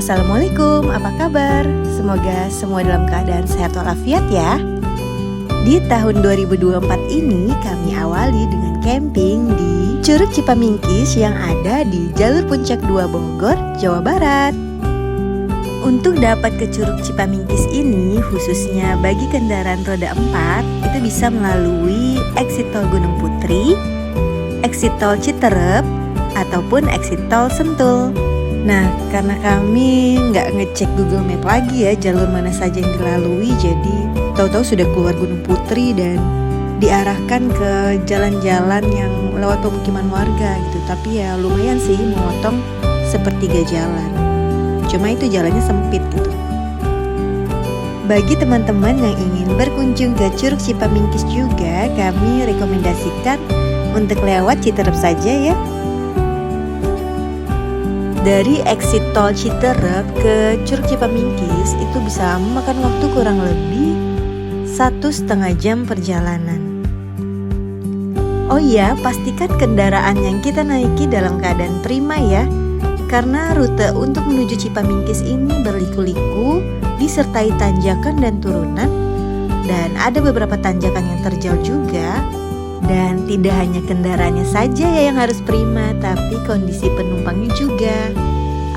Assalamualaikum, apa kabar? Semoga semua dalam keadaan sehat walafiat ya. Di tahun 2024 ini kami awali dengan camping di Curug Cipamingkis yang ada di jalur Puncak 2 Bogor, Jawa Barat. Untuk dapat ke Curug Cipamingkis ini, khususnya bagi kendaraan roda 4, itu bisa melalui exit tol Gunung Putri, exit tol Citerep, ataupun exit tol Sentul. Nah, karena kami nggak ngecek Google Map lagi ya jalur mana saja yang dilalui, jadi tahu-tahu sudah keluar Gunung Putri dan diarahkan ke jalan-jalan yang lewat pemukiman warga gitu. Tapi ya lumayan sih memotong sepertiga jalan. Cuma itu jalannya sempit gitu. Bagi teman-teman yang ingin berkunjung ke Curug Cipamingkis juga, kami rekomendasikan untuk lewat Citerep saja ya. Dari exit tol Citerep ke Curug Cipamingkis itu bisa memakan waktu kurang lebih 1,5 jam perjalanan. Oh iya, pastikan kendaraan yang kita naiki dalam keadaan prima ya, karena rute untuk menuju Cipamingkis ini berliku-liku, disertai tanjakan dan turunan, dan ada beberapa tanjakan yang terjal juga. Dan tidak hanya kendaraannya saja ya yang harus prima, tapi kondisi penumpangnya juga.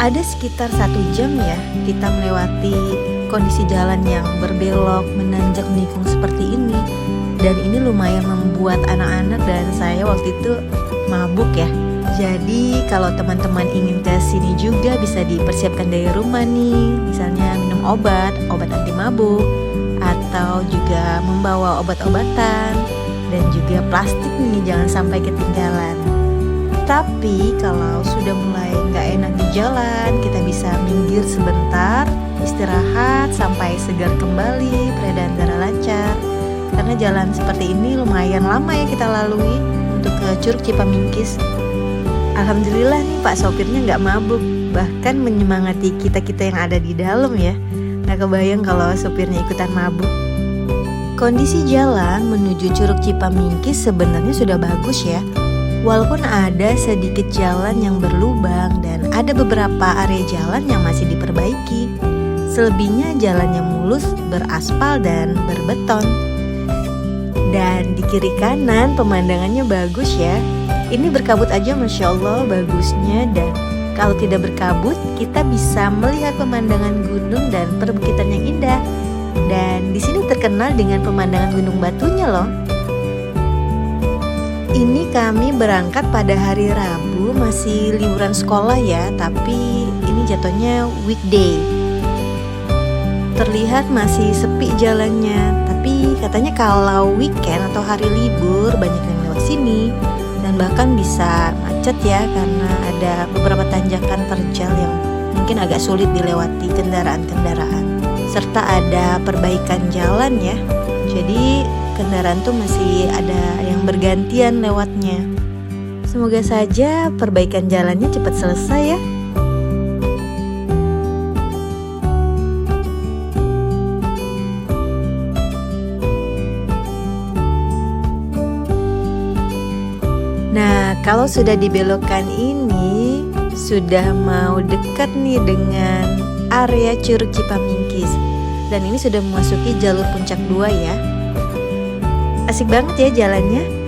Ada sekitar 1 jam ya kita melewati kondisi jalan yang berbelok, menanjak menikung seperti ini. Dan ini lumayan membuat anak-anak dan saya waktu itu mabuk ya. Jadi kalau teman-teman ingin ke sini juga bisa dipersiapkan dari rumah nih. Misalnya minum obat anti mabuk, atau juga membawa obat-obatan, dan juga plastik nih, jangan sampai ketinggalan. Tapi kalau sudah mulai nggak enak di jalan, kita bisa minggir sebentar, istirahat sampai segar kembali, peredaran darah lancar. Karena jalan seperti ini lumayan lama ya kita lalui untuk ke Curug Cipamingkis. Alhamdulillah nih Pak sopirnya nggak mabuk, bahkan menyemangati kita-kita yang ada di dalam ya. Nggak kebayang kalau sopirnya ikutan mabuk. Kondisi jalan menuju Curug Cipamingkis sebenarnya sudah bagus ya. Walaupun ada sedikit jalan yang berlubang dan ada beberapa area jalan yang masih diperbaiki. Selebihnya jalannya mulus, beraspal dan berbeton. Dan di kiri kanan pemandangannya bagus ya. Ini berkabut aja Masya Allah bagusnya, dan kalau tidak berkabut kita bisa melihat pemandangan gunung dan perbukitan yang indah. Dan di sini terkenal dengan pemandangan Gunung Batunya loh. Ini kami berangkat pada hari Rabu, masih liburan sekolah ya, tapi ini jatuhnya weekday. Terlihat masih sepi jalannya, tapi katanya kalau weekend atau hari libur banyak yang lewat sini. Dan bahkan bisa macet ya, karena ada beberapa tanjakan terjal yang mungkin agak sulit dilewati kendaraan-kendaraan. Serta ada perbaikan jalan ya. Jadi kendaraan tuh masih ada yang bergantian lewatnya. Semoga saja perbaikan jalannya cepat selesai ya. Nah, kalau sudah dibelokkan ini sudah mau dekat nih dengan area Curug Cipamingkis, dan ini sudah memasuki jalur Puncak 2 ya. Asik banget ya jalannya.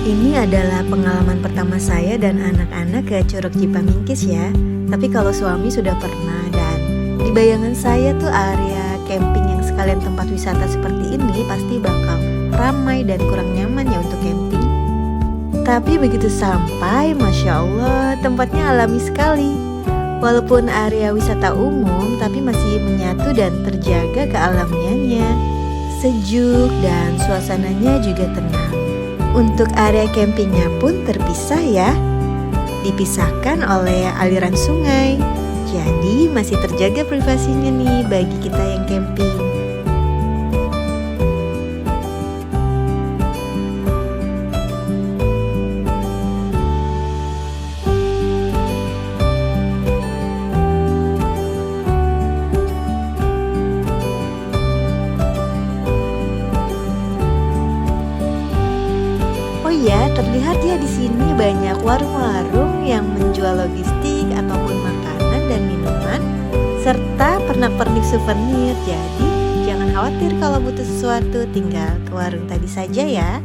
Ini adalah pengalaman pertama saya dan anak-anak ke Curug Cipamingkis ya. Tapi kalau suami sudah pernah, dan di bayangan saya tuh area camping yang sekalian tempat wisata seperti ini pasti bakal ramai dan kurang nyaman ya untuk camping. Tapi begitu sampai, Masya Allah tempatnya alami sekali. Walaupun area wisata umum, tapi masih menyatu dan terjaga kealamiannya. Sejuk dan suasananya juga tenang. Untuk area campingnya pun terpisah ya, dipisahkan oleh aliran sungai. Jadi masih terjaga privasinya nih bagi kita yang camping. Oh iya, terlihat ya di sini banyak warung-warung yang menjual logistik ataupun makanan dan minuman serta pernak-pernik souvenir. Jadi, jangan khawatir kalau butuh sesuatu, tinggal ke warung tadi saja ya.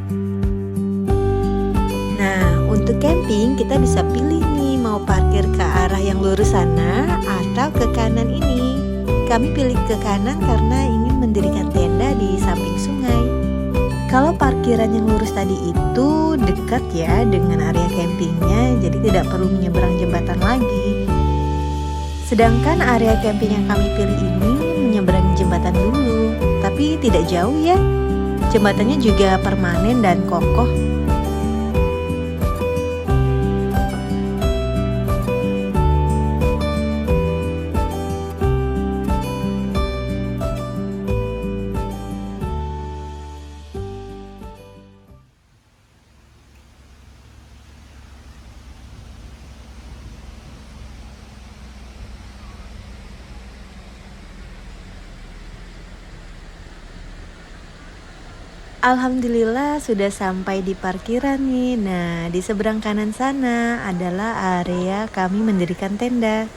Nah, untuk camping kita bisa pilih nih mau parkir ke arah yang lurus sana atau ke kanan ini. Kami pilih ke kanan karena ingin mendirikan tenda di samping sungai. Kalau parkiran yang lurus tadi itu dekat ya dengan area campingnya, jadi tidak perlu menyeberang jembatan lagi. Sedangkan area camping yang kami pilih ini menyeberangi jembatan dulu, tapi tidak jauh ya. Jembatannya juga permanen dan kokoh. Alhamdulillah sudah sampai di parkiran nih. Nah, di seberang kanan sana adalah area kami mendirikan tenda.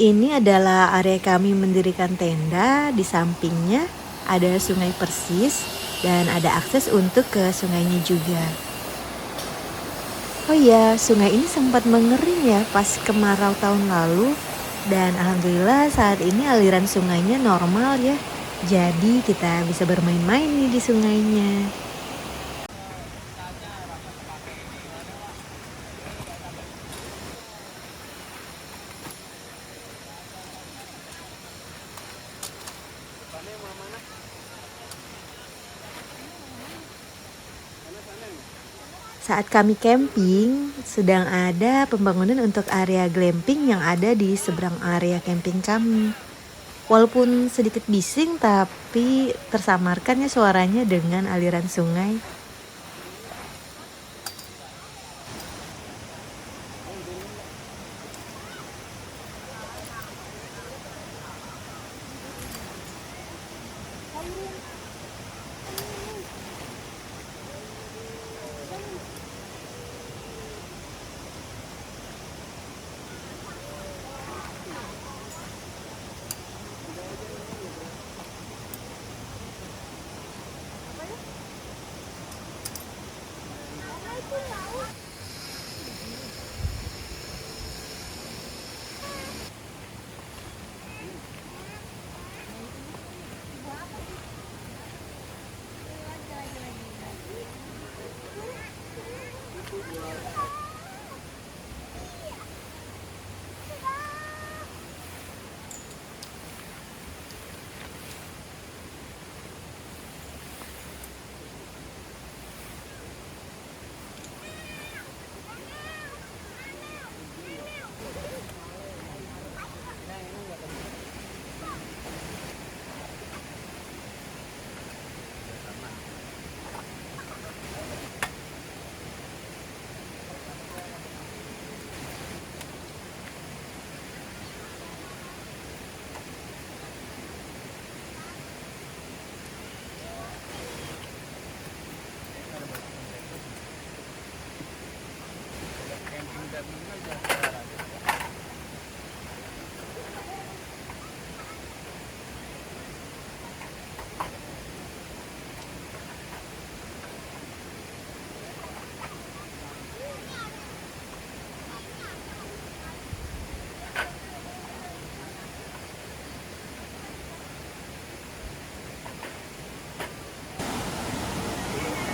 Ini adalah area kami mendirikan tenda, di sampingnya ada sungai persis dan ada akses untuk ke sungainya juga. Oh iya, sungai ini sempat mengering ya pas kemarau tahun lalu dan alhamdulillah saat ini aliran sungainya normal ya. Jadi kita bisa bermain-main nih di sungainya. Saat kami camping, sedang ada pembangunan untuk area glamping yang ada di seberang area camping kami. Walaupun sedikit bising, tapi tersamarkan ya suaranya dengan aliran sungai.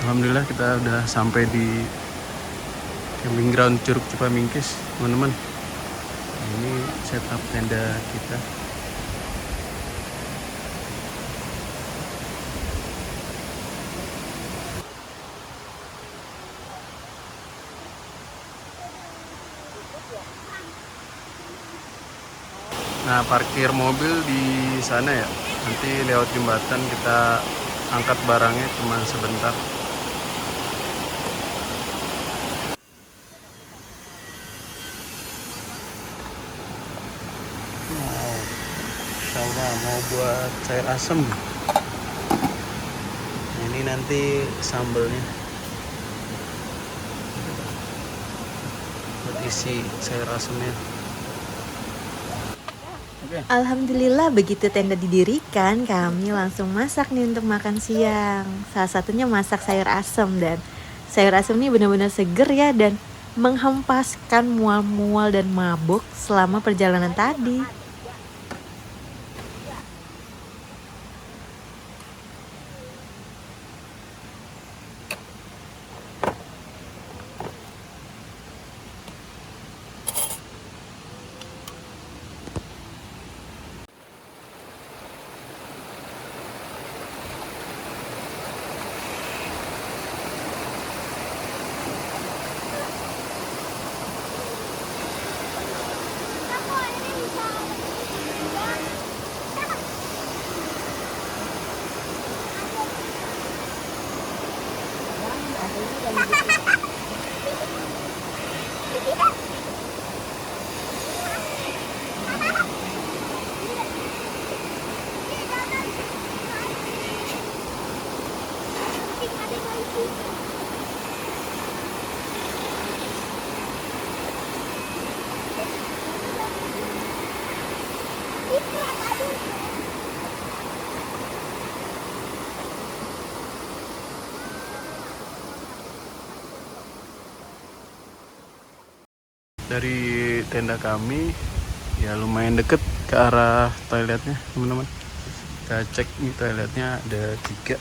Alhamdulillah kita udah sampai di camping ground Curug Cipamingkis, teman-teman. Ini setup tenda kita. Nah, parkir mobil di sana ya. Nanti lewat jembatan kita angkat barangnya cuma sebentar. Wow, insya mau buat sayur asem. Ini nanti sambelnya buat isi sayur asemnya. Alhamdulillah begitu tenda didirikan, kami langsung masak nih untuk makan siang. Salah satunya masak sayur asem, dan sayur asem ini benar-benar seger ya, dan menghempaskan mual-mual dan mabuk selama perjalanan tadi. Dari tenda kami ya lumayan deket ke arah toiletnya, teman-teman. Kita cek nih, toiletnya ada 3.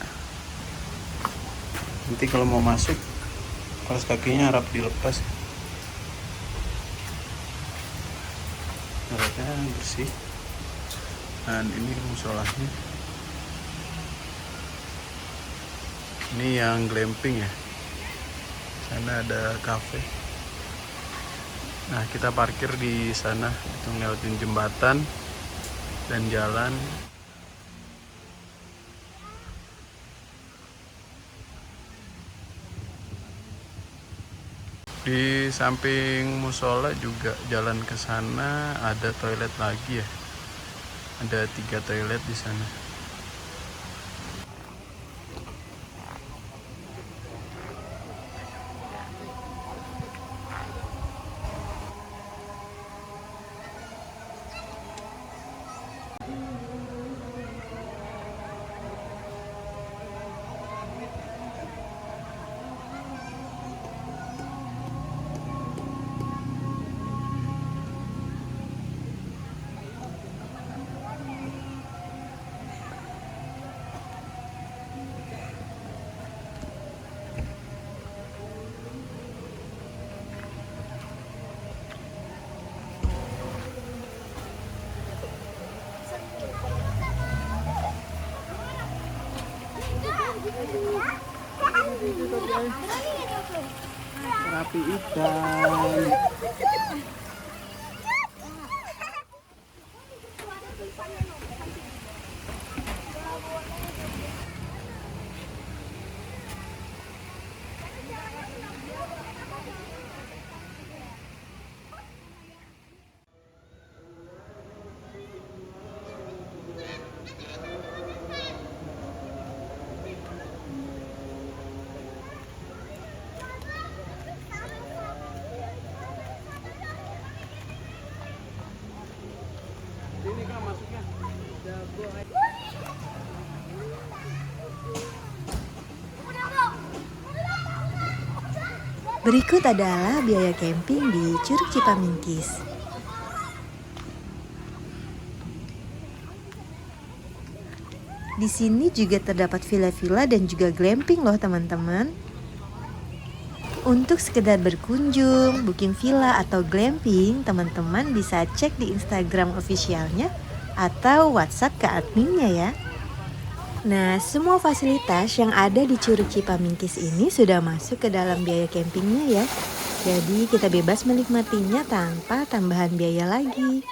Nanti kalau mau masuk, kaos kakinya harap dilepas. Toiletnya bersih. Dan ini musolahnya. Ini yang glamping ya. Sana ada cafe. Nah, kita parkir di sana, itu ngelewatin jembatan dan jalan. Di samping musola juga jalan ke sana ada toilet lagi ya. Ada 3 toilet di sana. Terapi ikan. Berikut adalah biaya camping di Curug Cipamingkis. Di sini juga terdapat villa-villa dan juga glamping loh teman-teman. Untuk sekedar berkunjung, booking villa atau glamping, teman-teman bisa cek di Instagram officialnya atau WhatsApp ke adminnya ya. Nah, semua fasilitas yang ada di Curug Cipamingkis ini sudah masuk ke dalam biaya campingnya ya. Jadi kita bebas menikmatinya tanpa tambahan biaya lagi.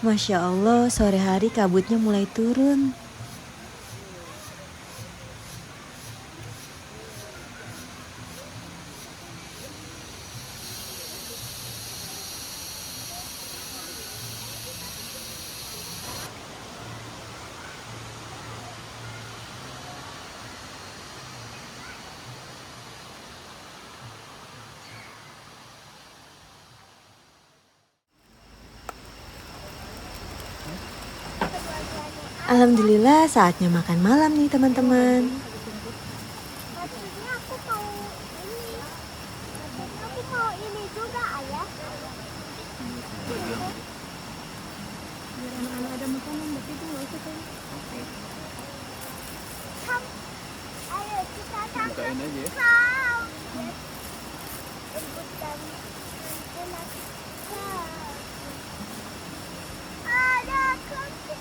Masya Allah, sore hari kabutnya mulai turun. Alhamdulillah saatnya makan malam nih teman-teman. Maksudnya aku mau ini juga ayah. Biar anak-anak ada makanan, tapi itu nggak usah kan? Ayo kita Bukain aja ya. Ada kopi.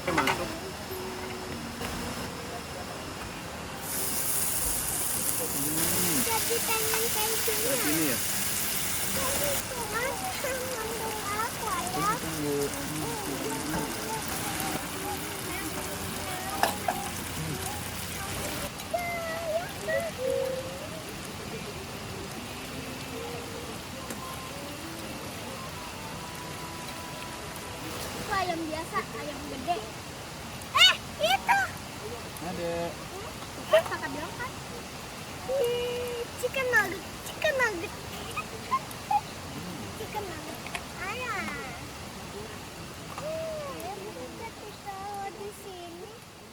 Masuk. Jadi pengen kayak gini. Kayak gini ya. Tunggu. Itu ayam biasa, ayam gede. Itu. Ada. Kakak bilang kan? Chicken nugget, chicken nugget. Chicken nugget. Ayah. Bisa ditaruh di sini.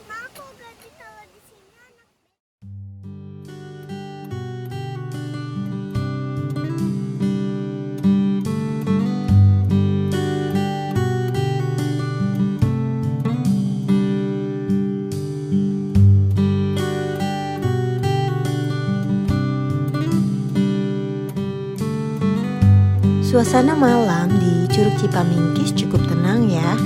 Ma, aku gak ditaruh di sini anak. Suasana malam di Curug Cipamingkis cukup tenang ya.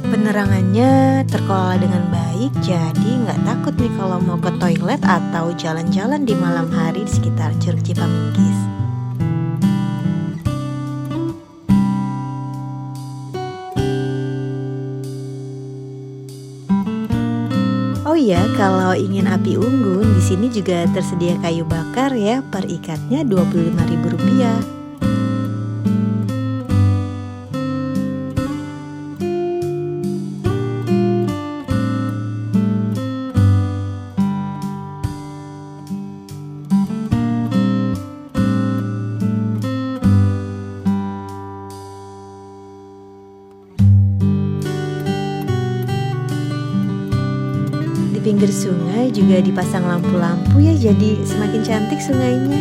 Penerangannya terkelola dengan baik, jadi nggak takut nih kalau mau ke toilet atau jalan-jalan di malam hari di sekitar Curug Cipamingkis. Oh iya, kalau ingin api unggun, di sini juga tersedia kayu bakar ya, per ikatnya Rp25.000. Di pinggir sungai juga dipasang lampu-lampu ya, jadi semakin cantik sungainya.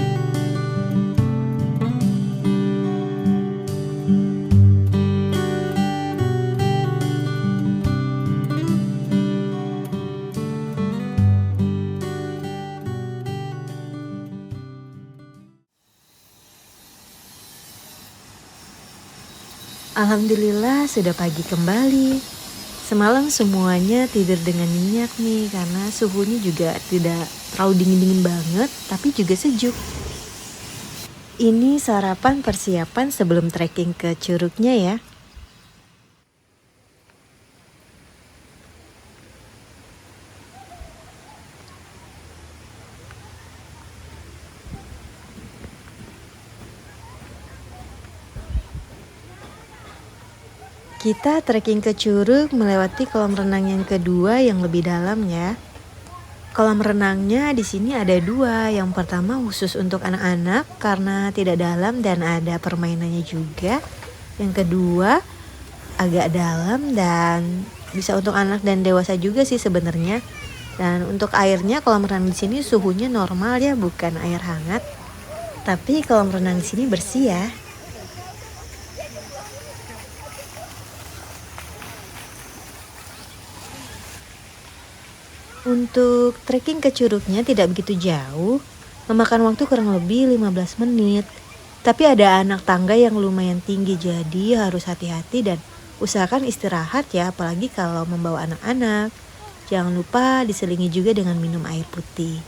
Alhamdulillah sudah pagi kembali. Semalam semuanya tidur dengan nyenyak nih karena suhunya juga tidak terlalu dingin-dingin banget tapi juga sejuk. Ini sarapan persiapan sebelum trekking ke curugnya ya. Kita trekking ke curug melewati kolam renang yang kedua yang lebih dalam ya. Kolam renangnya di sini ada dua. Yang pertama khusus untuk anak-anak karena tidak dalam dan ada permainannya juga. Yang kedua agak dalam dan bisa untuk anak dan dewasa juga sih sebenarnya. Dan untuk airnya kolam renang di sini suhunya normal ya, bukan air hangat. Tapi kolam renang di sini bersih ya. Untuk trekking ke curugnya tidak begitu jauh, memakan waktu kurang lebih 15 menit. Tapi ada anak tangga yang lumayan tinggi jadi harus hati-hati dan usahakan istirahat ya, apalagi kalau membawa anak-anak. Jangan lupa diselingi juga dengan minum air putih.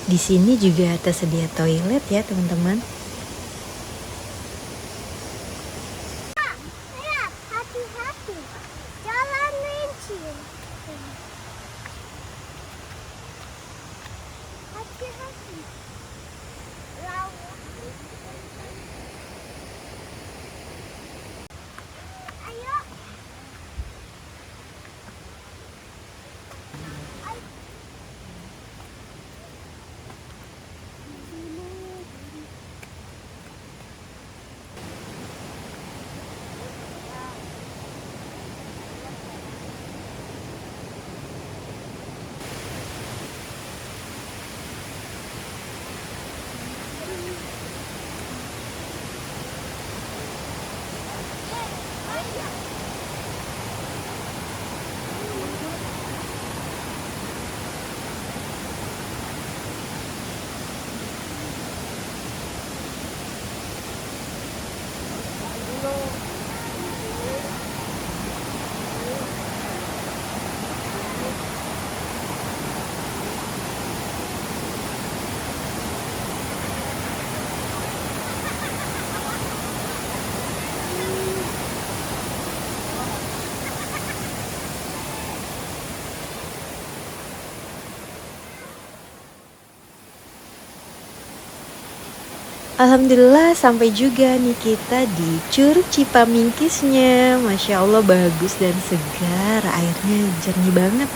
Di sini juga tersedia toilet ya teman-teman. Lihat, hati-hati. Jalan licin. Hati-hati. Lawan. Ayo. Alhamdulillah sampai juga nih kita di Curug Cipamingkisnya. Masya Allah bagus dan segar, airnya jernih banget.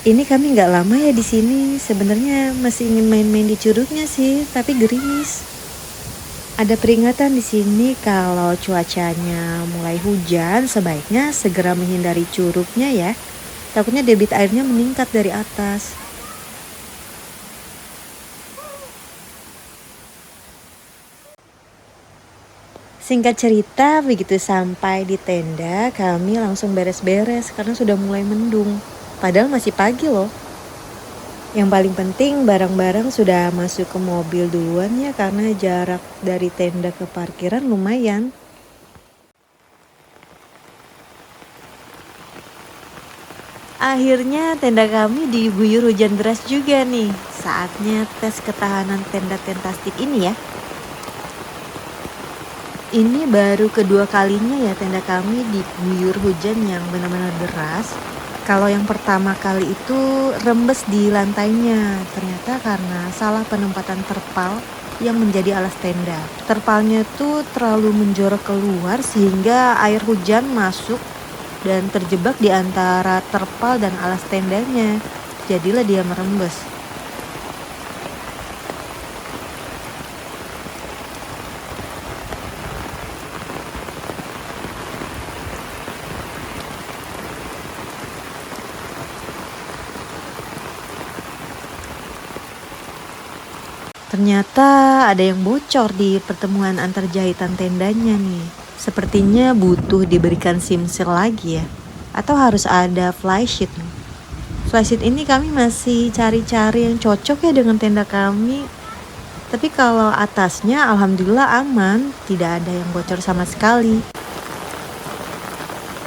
Ini kami nggak lama ya di sini. Sebenarnya masih ingin main-main di curugnya sih, tapi gerimis. Ada peringatan di sini kalau cuacanya mulai hujan, sebaiknya segera menghindari curugnya ya. Takutnya debit airnya meningkat dari atas. Singkat cerita, begitu sampai di tenda, kami langsung beres-beres karena sudah mulai mendung. Padahal masih pagi loh. Yang paling penting barang-barang sudah masuk ke mobil duluan ya, karena jarak dari tenda ke parkiran lumayan. Akhirnya tenda kami diguyur hujan deras juga nih. Saatnya tes ketahanan tenda tentastik ini ya. Ini baru kedua kalinya ya tenda kami diguyur hujan yang benar-benar deras. Kalau yang pertama kali itu rembes di lantainya, ternyata karena salah penempatan terpal yang menjadi alas tenda. Terpalnya itu terlalu menjorok keluar sehingga air hujan masuk dan terjebak di antara terpal dan alas tendanya. Jadilah dia merembes. Ternyata ada yang bocor di pertemuan antar jahitan tendanya nih. Sepertinya butuh diberikan simsil lagi ya. Atau harus ada flysheet nih. Flysheet ini kami masih cari-cari yang cocok ya dengan tenda kami. Tapi kalau atasnya alhamdulillah aman, tidak ada yang bocor sama sekali.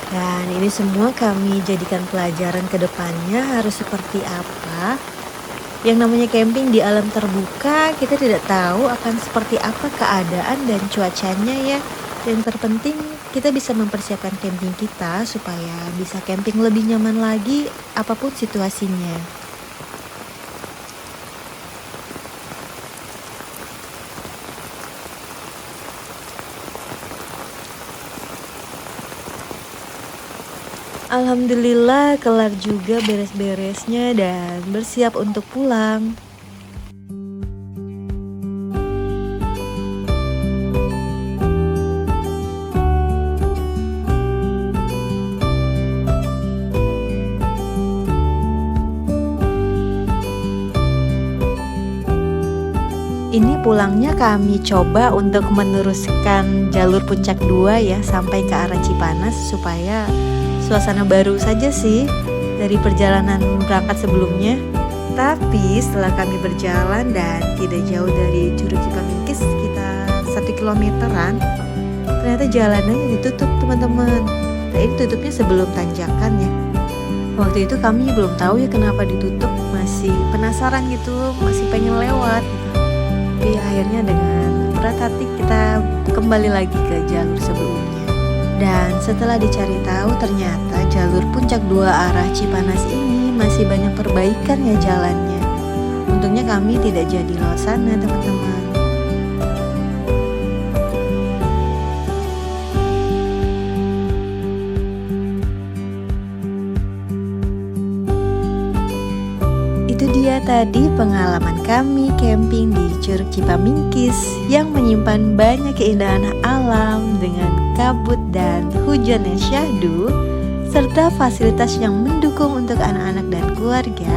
Dan ini semua kami jadikan pelajaran ke depannya harus seperti apa. Yang namanya camping di alam terbuka, kita tidak tahu akan seperti apa keadaan dan cuacanya ya. Yang terpenting kita bisa mempersiapkan camping kita supaya bisa camping lebih nyaman lagi apapun situasinya. Alhamdulillah kelar juga beres-beresnya dan bersiap untuk pulang. Ini pulangnya kami coba untuk meneruskan jalur puncak 2 ya sampai ke arah Cipanas supaya suasana baru saja sih dari perjalanan berangkat sebelumnya. Tapi setelah kami berjalan dan tidak jauh dari Curug Cipamingkis sekitar 1 kilometeran, ternyata jalanannya ditutup teman-teman. Nah ini tutupnya sebelum tanjakan ya. Waktu itu kami belum tahu ya kenapa ditutup, masih penasaran gitu, masih pengen lewat gitu. Tapi akhirnya dengan berat hati kita kembali lagi ke jalur sebelumnya. Dan setelah dicari tahu ternyata jalur puncak 2 arah Cipanas ini masih banyak perbaikan ya jalannya. Untungnya kami tidak jadi lewat sana teman-teman. Itu dia tadi pengalaman kami camping di Curug Cipamingkis yang menyimpan banyak keindahan alam dengan kabut dan hujan yang syahdu serta fasilitas yang mendukung untuk anak-anak dan keluarga,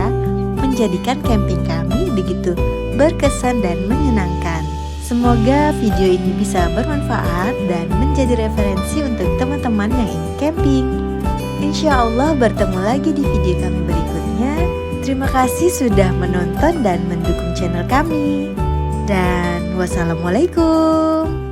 menjadikan camping kami begitu berkesan dan menyenangkan. Semoga video ini bisa bermanfaat dan menjadi referensi untuk teman-teman yang ingin camping. Insya Allah bertemu lagi di video kami berikutnya. Terima kasih sudah menonton dan mendukung channel kami. Dan wassalamualaikum.